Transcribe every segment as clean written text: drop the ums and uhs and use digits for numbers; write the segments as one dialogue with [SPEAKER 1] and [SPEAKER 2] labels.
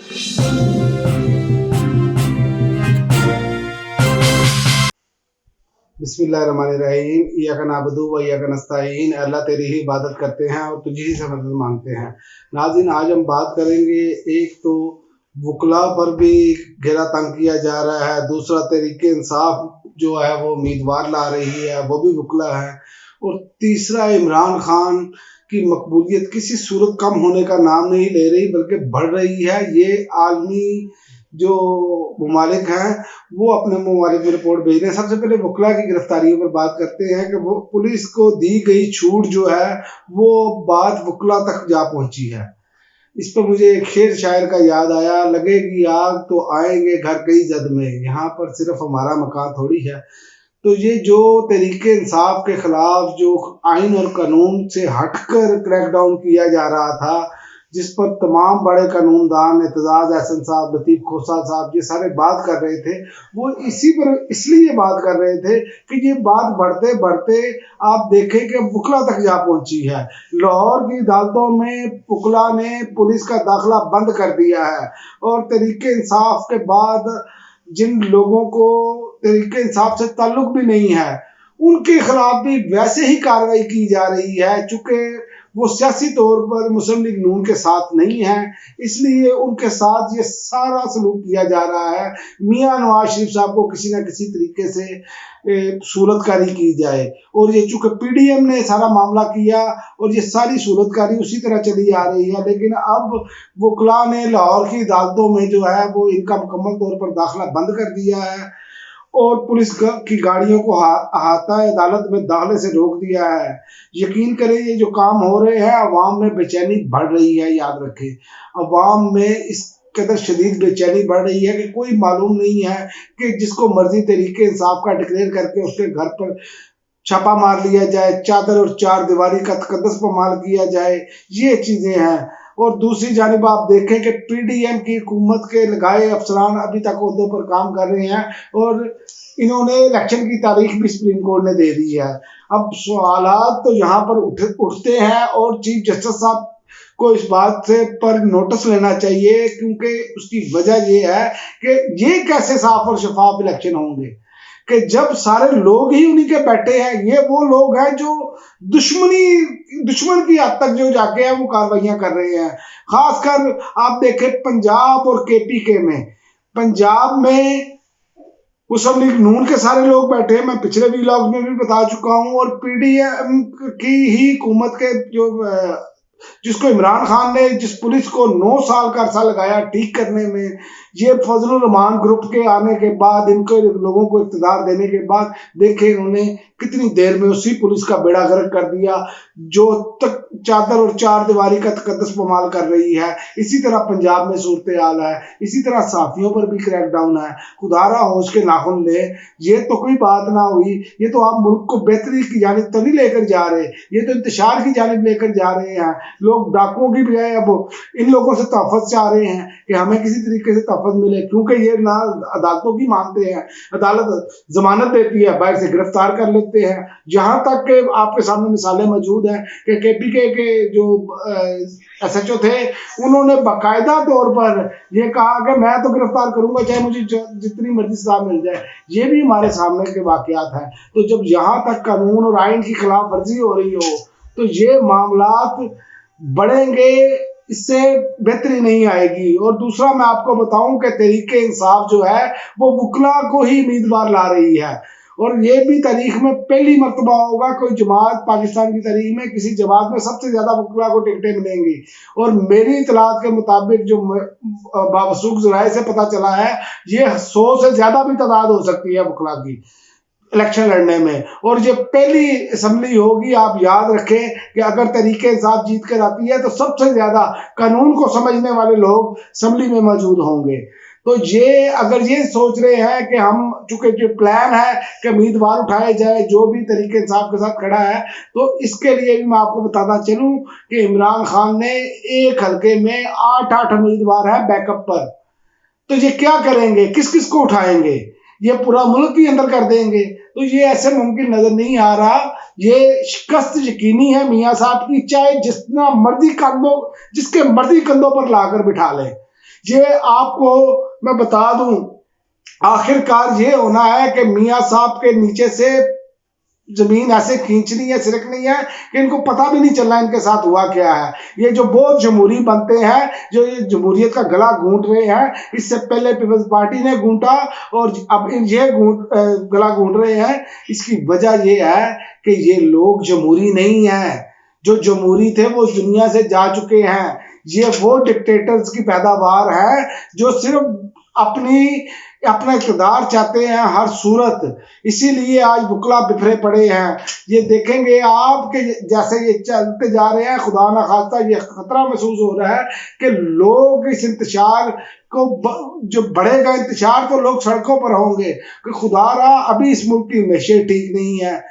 [SPEAKER 1] बिस्मिल्लाहिर्रहमानिर्रहीम। इय्याका नअबुदु व इय्याका नस्तईन। अल्लाह तेरी ही इबादत करते हैं और तुझी ही से मदद मांगते हैं। नाज़रीन, आज हम बात करेंगे, एक तो वकला पर भी घेरा तंग किया जा रहा है, दूसरा तहरीक इंसाफ जो है वो उम्मीदवार ला रही है, वो भी वकला है, और तीसरा इमरान खान की मकबूलियत किसी सूरत कम होने का नाम नहीं ले रही बल्कि बढ़ रही है। ये आलमी जो ममालिक हैं वो अपने ममालिक में रिपोर्ट भेज रहे हैं। सबसे पहले वकला की गिरफ्तारियों पर बात करते हैं कि वो पुलिस को दी गई छूट जो है वो बात वकला तक जा पहुंची है। इस पर मुझे एक शेर शायर का याद आया, लगेगी आग तो आएंगे घर कई जद में, यहाँ पर सिर्फ हमारा मकान थोड़ी है। तो ये जो तरीके इंसाफ के खिलाफ जो आइन और कानून से हटकर क्रैकडाउन किया जा रहा था, जिस पर तमाम बड़े कानूनदान एतजाज एहसन साहब, लतीफ़ खोसा साहब, ये सारे बात कर रहे थे, वो इसी पर इसलिए बात कर रहे थे कि ये बात बढ़ते बढ़ते आप देखें कि वकला तक जा पहुंची है। लाहौर की अदालतों में वकला ने पुलिस का दाखिला बंद कर दिया है, और तरीके इंसाफ के बाद जिन लोगों को तरीके इंसाफ से ताल्लुक भी नहीं है उनके खिलाफ भी वैसे ही कार्रवाई की जा रही है। चूंकि वो सियासी तौर पर मुस्लिम लीग नून के साथ नहीं है, इसलिए उनके साथ ये सारा सलूक किया जा रहा है। मियां नवाज शरीफ साहब को किसी न किसी तरीके से सूरतकारी की जाए, और ये चूंकि पीडीएम ने सारा मामला किया और ये सारी सूरतकारी उसी तरह चली आ रही है, लेकिन अब वकला ने लाहौर की अदालतों में जो है वो इनका मुकम्मल तौर पर दाखिला बंद कर दिया है और पुलिस की गाड़ियों को अहाता अदालत में दाखिले से रोक दिया है। यकीन करें, ये जो काम हो रहे हैं अवाम में बेचैनी बढ़ रही है। याद रखें, अवाम में इस कदर शदीद बेचैनी बढ़ रही है कि कोई मालूम नहीं है कि जिसको मर्जी तरीके इंसाफ का डिक्लेयर करके उसके घर पर छापा मार लिया जाए, चादर और चार दीवारी का तकद्दस पमाल किया जाए, ये चीज़ें हैं। और दूसरी जानिब आप देखें कि पीडीएम की हुकूमत के लगाए अफसरान अभी तक उहदों पर काम कर रहे हैं और इन्होंने इलेक्शन की तारीख भी सुप्रीम कोर्ट ने दे दी है। अब सवालात तो यहाँ पर उठते हैं और चीफ जस्टिस साहब को इस बात से पर नोटिस लेना चाहिए, क्योंकि उसकी वजह ये है कि ये कैसे साफ और शफाफ इलेक्शन होंगे कि जब सारे लोग ही उन्हीं के बैठे हैं। ये वो लोग हैं जो दुश्मन की हद तक जो जाके हैं वो कार्रवाइयां कर रहे हैं। खासकर आप देखें पंजाब और केपीके में, पंजाब में मुस्लिम लीग नून के सारे लोग बैठे हैं, मैं पिछले व्लॉग में भी बता चुका हूं, और पीडीएम की ही हुकूमत के जो जिसको इमरान खान ने जिस पुलिस को 9 साल का अरसा लगाया ठीक करने में, ये फजलुर रहमान ग्रुप के आने के बाद, इनको लोगों को इक़्तिदार देने के बाद देखे इन्होंने कितनी देर में उसी पुलिस का बेड़ा गर्क कर दिया जो तक चादर और चार दीवारी का तकद्दस पमाल कर रही है। इसी तरह पंजाब में सूरत हाल है, इसी तरह साफियों पर भी क्रैकडाउन है। खुदारा होश के नाखुन ले, ये तो कोई बात ना हुई, ये तो आप मुल्क को बेहतरी की जानिब तो नहीं लेकर जा रहे, ये तो इंतशार की जानिब लेकर जा रहे हैं। लोग डाकुओं की बजाय अब इन लोगों से तहफ़्फ़ुज़ चाह रहे हैं कि हमें किसी तरीके से तहफ़्फ़ुज़ मिले, क्योंकि ये ना अदालतों की मानते हैं, अदालत जमानत देती है, बाहर से गिरफ्तार कर लेते हैं। जहां तक के आपके सामने मिसालें मौजूद हैं कि केपीके के जो एसएचओ थे, उन्होंने बाकायदा तौर पर ये कहा कि मैं तो गिरफ्तार करूंगा चाहे मुझे जितनी मर्जी सजा मिल जाए। ये भी हमारे सामने के वाकयात हैं। तो जब यहाँ तक कानून और आइन की खिलाफ वर्जी हो रही हो तो ये मामलात बढ़ेंगे, इससे बेहतरी नहीं आएगी। और दूसरा मैं आपको बताऊं कि तहरीके इंसाफ जो है वो वकला को ही उम्मीदवार ला रही है, और ये भी तारीख में पहली मरतबा होगा कोई जमात पाकिस्तान की तारीख में किसी जमात में सबसे ज्यादा वकला को टिकटें मिलेंगी। और मेरी इतलात के मुताबिक जो बावसूख ज़राए से पता चला है, ये 100 से ज्यादा भी तादाद हो सकती है वकला की इलेक्शन लड़ने में। और ये पहली असम्बली होगी, आप याद रखें कि अगर तरीके इंसाफ जीत कर आती है तो सबसे ज्यादा कानून को समझने वाले लोग असम्बली में मौजूद होंगे। तो ये अगर ये सोच रहे हैं कि हम, चूंकि जो प्लान है कि उम्मीदवार उठाए जाए जो भी तरीके इंसाफ के साथ खड़ा है, तो इसके लिए भी मैं आपको बताना चलूं कि इमरान खान ने एक हल्के में 8 उम्मीदवार है बैकअप पर। तो ये क्या करेंगे, किस किस को उठाएंगे, ये पूरा मुल्क ही अंदर कर देंगे? तो ये ऐसे मुमकिन नजर नहीं आ रहा। ये शिकस्त यकीनी है मियां साहब की, चाहे जितना मर्जी जिसके मर्जी कंधों पर लाकर बिठा ले, ये आपको मैं बता दूं, आखिरकार ये होना है कि मियाँ साहब के नीचे से जमीन ऐसे खींचनी है, सिरकनी है कि इनको पता भी नहीं चलना इनके साथ हुआ क्या है। ये जो बहुत जमहूरी बनते हैं, जो ये जमहूरियत का गला घूंट रहे हैं, इससे पहले पीपल्स पार्टी ने घूंटा और अब ये गला घूंट रहे हैं। इसकी वजह ये है कि ये लोग जमहूरी नहीं है। जो जमहूरी थे वो दुनिया से जा चुके हैं। ये वो डिक्टेटर्स की पैदावार है जो सिर्फ अपना इक़्तिदार चाहते हैं हर सूरत। इसीलिए आज बुकला बिखरे पड़े हैं। ये देखेंगे आप कि जैसे ये चलते जा रहे हैं, खुदा ना खास्ता ये खतरा महसूस हो रहा है कि लोग इस इंतशार को जो बढ़ेगा इंतशार, तो लोग सड़कों पर होंगे कि खुदा रहा अभी इस मुल्क की मैशत ठीक नहीं है।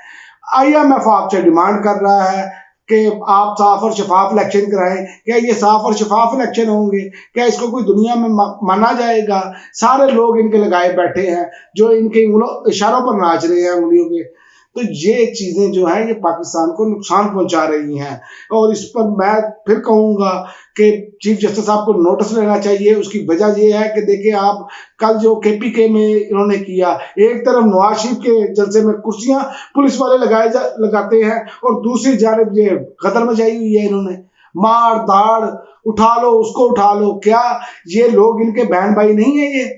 [SPEAKER 1] IMF आपसे डिमांड कर रहा है कि आप साफ और शफाफ इलेक्शन कराएं। क्या ये साफ और शफाफ इलेक्शन होंगे? क्या इसको कोई दुनिया में माना जाएगा? सारे लोग इनके लगाए बैठे हैं जो इनके इशारों पर नाच रहे हैं उंगलियों के। तो ये चीज़ें जो है ये पाकिस्तान को नुकसान पहुंचा रही हैं और इस पर मैं फिर कहूँगा कि चीफ जस्टिस साहब को नोटिस लेना चाहिए। उसकी वजह ये है कि देखिए आप कल जो KPK में इन्होंने किया, एक तरफ नवाज शरीफ के जलसे में कुर्सियां पुलिस वाले लगाते हैं और दूसरी जानिब ये कतर मचाई हुई है इन्होंने, मार दाड़, उठा लो उसको उठा लो। क्या ये लोग इनके बहन भाई नहीं है?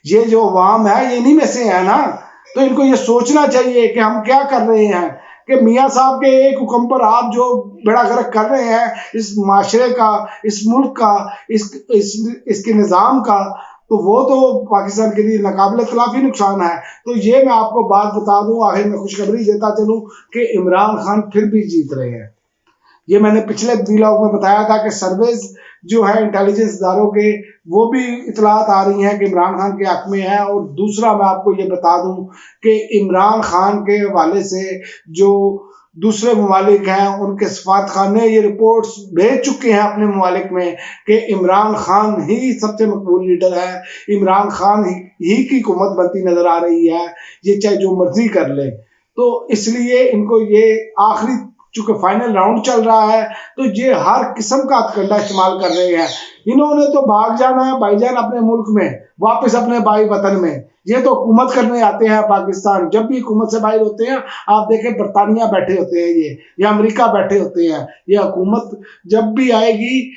[SPEAKER 1] ये जो अवाम है ये इन्हीं में से है ना। तो इनको ये सोचना चाहिए कि हम क्या कर रहे हैं, कि मियाँ साहब के एक हुक्म पर आप जो बेड़ा गर्क कर रहे हैं इस माशरे का, इस मुल्क का, इसके निज़ाम का, तो वो तो पाकिस्तान के लिए नाकाबिल तलाफी नुकसान है। तो ये मैं आपको बात बता दूं, आखिर में खुशखबरी देता चलूं कि इमरान खान फिर भी जीत रहे हैं। ये मैंने पिछले व्लॉग में बताया था कि सर्वेज जो है इंटेलिजेंस इदारों के, वो भी इतलात आ रही हैं कि इमरान खान के हक में है। और दूसरा मैं आपको ये बता दूं कि इमरान खान के हवाले से जो दूसरे ममालिक हैं उनके सफारतखाने ये रिपोर्ट्स भेज चुके हैं अपने ममालिक में कि इमरान खान ही सबसे मकबूल लीडर है, इमरान खान ही की हुकूमत बनती नजर आ रही है, ये चाहे जो मर्जी कर ले। तो इसलिए इनको ये आखिरी चूंकि फाइनल राउंड चल रहा है तो ये हर किस्म का हथकंडा इस्तेमाल कर रहे हैं। इन्होंने तो भाग जाना है भाईजान अपने मुल्क में, वापस अपने भाई वतन में। ये तो हुकूमत करने आते हैं पाकिस्तान। जब भी हुकूमत से बाहर होते हैं आप देखें बरतानिया बैठे होते हैं ये, या अमेरिका बैठे होते हैं। ये हुकूमत जब भी आएगी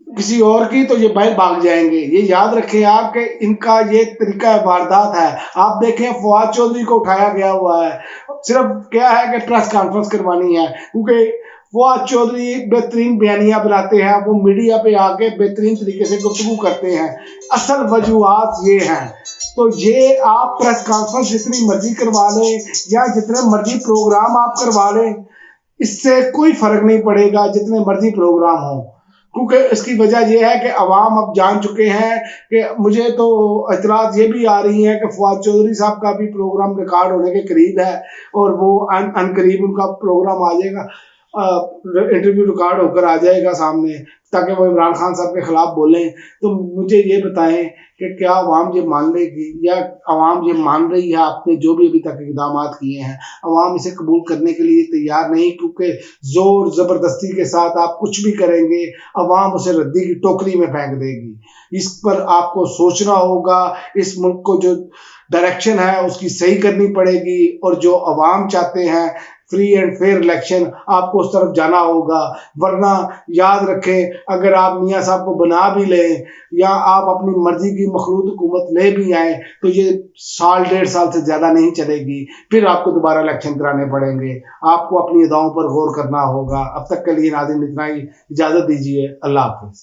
[SPEAKER 1] किसी और की तो ये बाहर भाग जाएंगे। ये याद रखें आप कि इनका ये तरीका वारदात है। आप देखें फवाद चौधरी को उठाया गया हुआ है, सिर्फ क्या है कि प्रेस कॉन्फ्रेंस करवानी है, क्योंकि फवाद चौधरी बेहतरीन बयानियां बनाते हैं, वो मीडिया पे आके बेहतरीन तरीके से गुफ्तगू करते हैं। असल वजूहात ये हैं। तो ये आप प्रेस कॉन्फ्रेंस जितनी मर्जी करवा लें या जितने मर्जी प्रोग्राम आप करवा लें, इससे कोई फर्क नहीं पड़ेगा जितने मर्जी प्रोग्राम हो, क्योंकि इसकी वजह यह है कि अवाम अब जान चुके हैं कि मुझे तो इतलात ये भी आ रही है कि फवाद चौधरी साहब का भी प्रोग्राम रिकॉर्ड होने के करीब है और वो अनकरीब उनका प्रोग्राम आ जाएगा, इंटरव्यू रिकॉर्ड होकर आ जाएगा सामने, ताकि वो इमरान खान साहब के खिलाफ बोलें। तो मुझे ये बताएं कि क्या अवाम ये मान लेगी या अवाम ये मान रही है आपने जो भी अभी तक इक़दाम किए हैं? अवाम इसे कबूल करने के लिए तैयार नहीं, क्योंकि ज़ोर ज़बरदस्ती के साथ आप कुछ भी करेंगे अवाम उसे रद्दी की टोकरी में फेंक देगी। इस पर आपको सोचना होगा। इस मुल्क को जो डायरेक्शन है उसकी सही करनी पड़ेगी और जो अवाम चाहते हैं फ्री एंड फेयर इलेक्शन, आपको उस तरफ जाना होगा। वरना याद रखें, अगर आप मियाँ साहब को बना भी लें या आप अपनी मर्जी की मखलूत हुकूमत ले भी आए तो ये साल 1.5 साल से ज़्यादा नहीं चलेगी, फिर आपको दोबारा इलेक्शन कराने पड़ेंगे। आपको अपनी अदाओं पर गौर करना होगा। अब तक के लिए नाज़रीन इतना ही, इजाज़त दीजिए। अल्लाह हाफ़िज़।